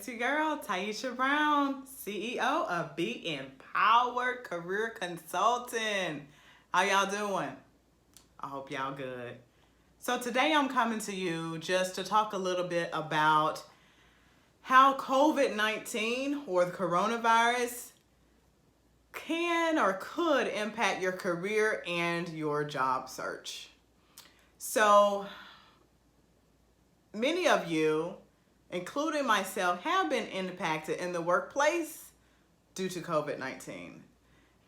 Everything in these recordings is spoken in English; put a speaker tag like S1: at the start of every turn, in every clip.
S1: your girl, Taisha Brown, CEO of Be Empowered Career Consultant. How y'all doing? I hope y'all good. So today I'm coming to you just to talk a little bit about how COVID-19 or the coronavirus can or could impact your career and your job search. So many of you, including myself, have been impacted in the workplace due to COVID-19.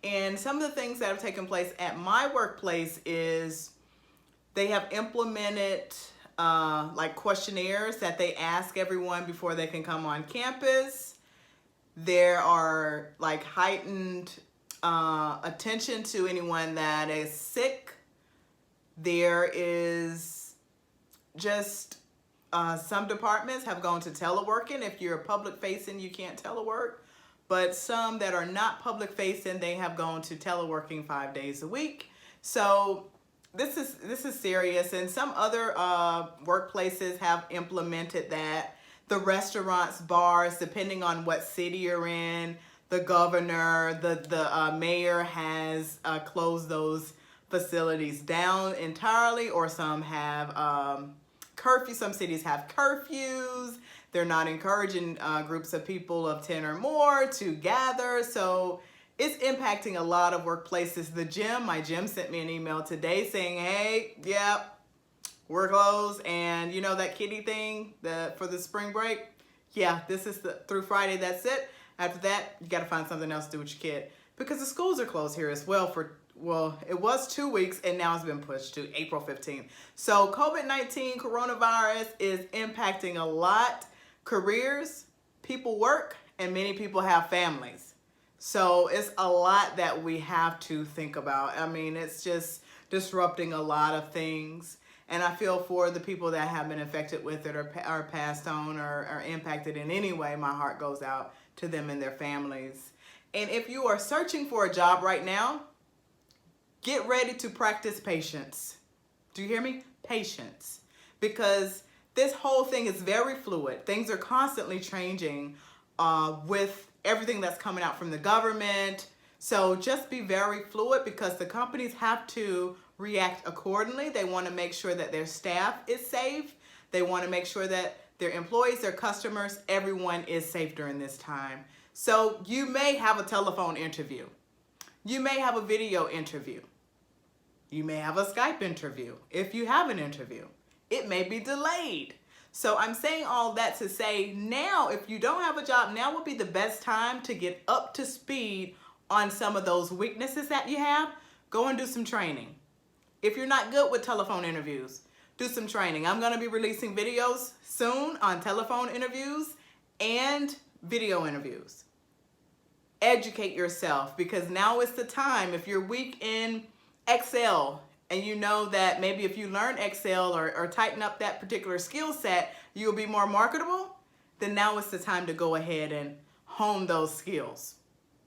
S1: And some of the things that have taken place at my workplace is they have implemented like questionnaires that they ask everyone before they can come on campus. There are like heightened attention to anyone that is sick. There is just some departments have gone to teleworking. If you're public facing, you can't telework. But some that are not public facing, they have gone to teleworking 5 days a week. So this is serious. And some other workplaces have implemented that. The restaurants, bars, depending on what city you're in, the governor, the mayor has closed those facilities down entirely, or some have curfew. Some cities have curfews. They're not encouraging groups of people of 10 or more to gather. So it's impacting a lot of workplaces. The gym, my gym sent me an email today saying, hey, yep, we're closed. And you know that kiddie thing for the spring break? Yeah, this is through Friday, that's it. After that, you gotta find something else to do with your kid. Because the schools are closed here as well it was 2 weeks and now it's been pushed to April 15th. So COVID-19 coronavirus is impacting a lot. Careers, people work, and many people have families. So it's a lot that we have to think about. I mean, it's just disrupting a lot of things. And I feel for the people that have been affected with it or are passed on or are impacted in any way, my heart goes out to them and their families. And if you are searching for a job right now, get ready to practice patience. Do you hear me? Patience. Because this whole thing is very fluid. Things are constantly changing with everything that's coming out from the government. So just be very fluid because the companies have to react accordingly. They want to make sure that their staff is safe. They want to make sure that their employees, their customers, everyone is safe during this time. So you may have a telephone interview. You may have a video interview. You may have a Skype interview. If you have an interview, it may be delayed. So I'm saying all that to say now, if you don't have a job, now would be the best time to get up to speed on some of those weaknesses that you have. Go and do some training. If you're not good with telephone interviews, do some training. I'm going to be releasing videos soon on telephone interviews and video interviews. Educate yourself because now is the time. If you're weak in Excel and you know that maybe if you learn Excel or tighten up that particular skill set, you'll be more marketable, then now is the time to go ahead and hone those skills.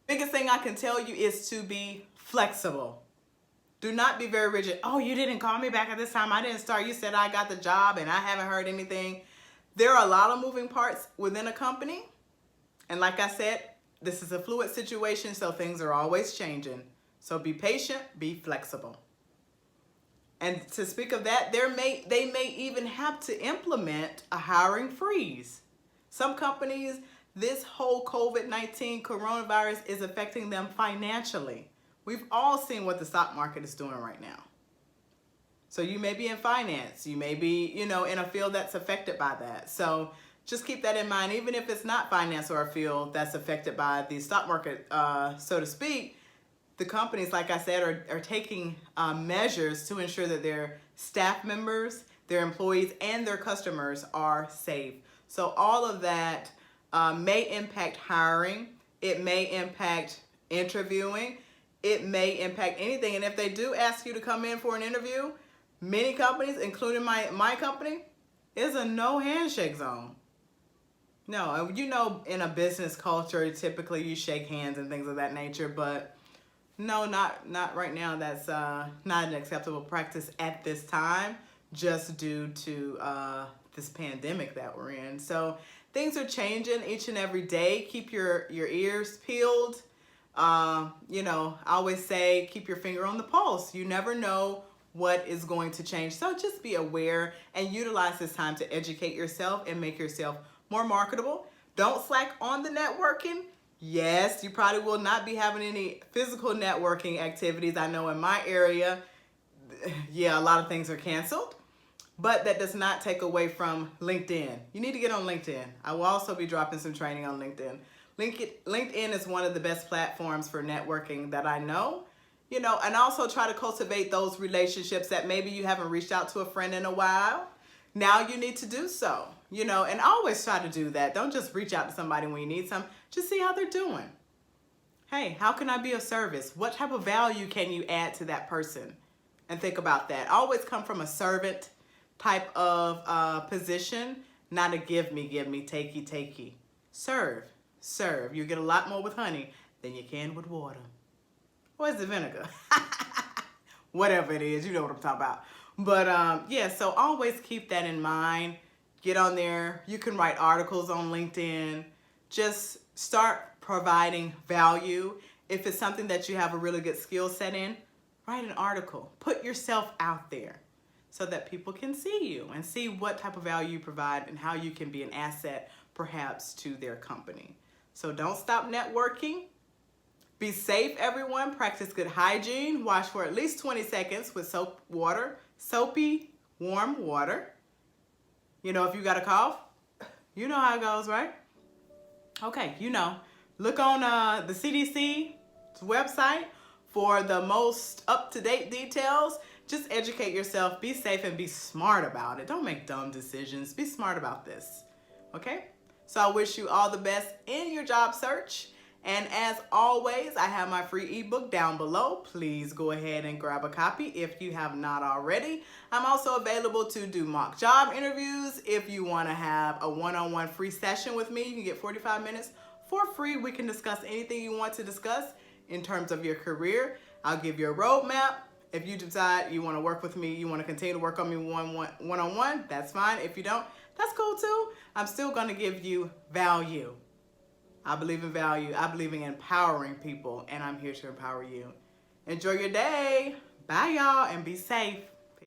S1: Biggest thing I can tell you is to be flexible. Do not be very rigid. Oh, you didn't call me back at this time. I didn't start. You said I got the job and I haven't heard anything. There are a lot of moving parts within a company. And like I said, this is a fluid situation, so things are always changing. So be patient, be flexible. And to speak of that, they may even have to implement a hiring freeze. Some companies, this whole COVID-19 coronavirus is affecting them financially. We've all seen what the stock market is doing right now. So you may be in finance, you may be, in a field that's affected by that. So just keep that in mind, even if it's not finance or a field that's affected by the stock market, so to speak. The companies, like I said, are taking measures to ensure that their staff members, their employees, and their customers are safe. So all of that may impact hiring. It may impact interviewing. It may impact anything. And if they do ask you to come in for an interview, many companies, including my company, is a no handshake zone. No, in a business culture, typically you shake hands and things of that nature, but no, not right now. That's not an acceptable practice at this time, just due to this pandemic that we're in. So things are changing each and every day. Keep your ears peeled. You know, I always say keep your finger on the pulse. You never know what is going to change. So just be aware and utilize this time to educate yourself and make yourself more marketable. Don't slack on the networking. Yes, you probably will not be having any physical networking activities. I know in my area, yeah, a lot of things are canceled, but that does not take away from LinkedIn. You need to get on LinkedIn. I will also be dropping some training on LinkedIn. LinkedIn is one of the best platforms for networking that I know, you know, and also try to cultivate those relationships that maybe you haven't reached out to a friend in a while. Now you need to do so, you know, and always try to do that. Don't just reach out to somebody when you need some. Just see how they're doing. Hey, how can I be of service? What type of value can you add to that person? And think about that. Always come from a servant type of position, not a give me, takey. Serve. You get a lot more with honey than you can with water. Or is it vinegar? Whatever it is, you know what I'm talking about. But yeah, so always keep that in mind. Get on there. You can write articles on LinkedIn. Just start providing value. If it's something that you have a really good skill set in, write an article. Put yourself out there so that people can see you and see what type of value you provide and how you can be an asset perhaps to their company. So don't stop networking. Be safe, everyone. Practice good hygiene. Wash for at least 20 seconds with soapy, warm water. You know, if you got a cough, you know how it goes, right? Okay, you know. Look on the CDC's website for the most up-to-date details. Just educate yourself, be safe, and be smart about it. Don't make dumb decisions. Be smart about this, okay? So I wish you all the best in your job search. And as always, I have my free ebook down below. Please go ahead and grab a copy if you have not already. I'm also available to do mock job interviews. If you want to have a one-on-one free session with me, you can get 45 minutes for free. We can discuss anything you want to discuss in terms of your career. I'll give you a roadmap. If you decide you want to work with me, you want to continue to work on me one-on-one, that's fine. If you don't, that's cool too. I'm still going to give you value. I believe in value. I believe in empowering people, and I'm here to empower you. Enjoy your day. Bye, y'all, and be safe.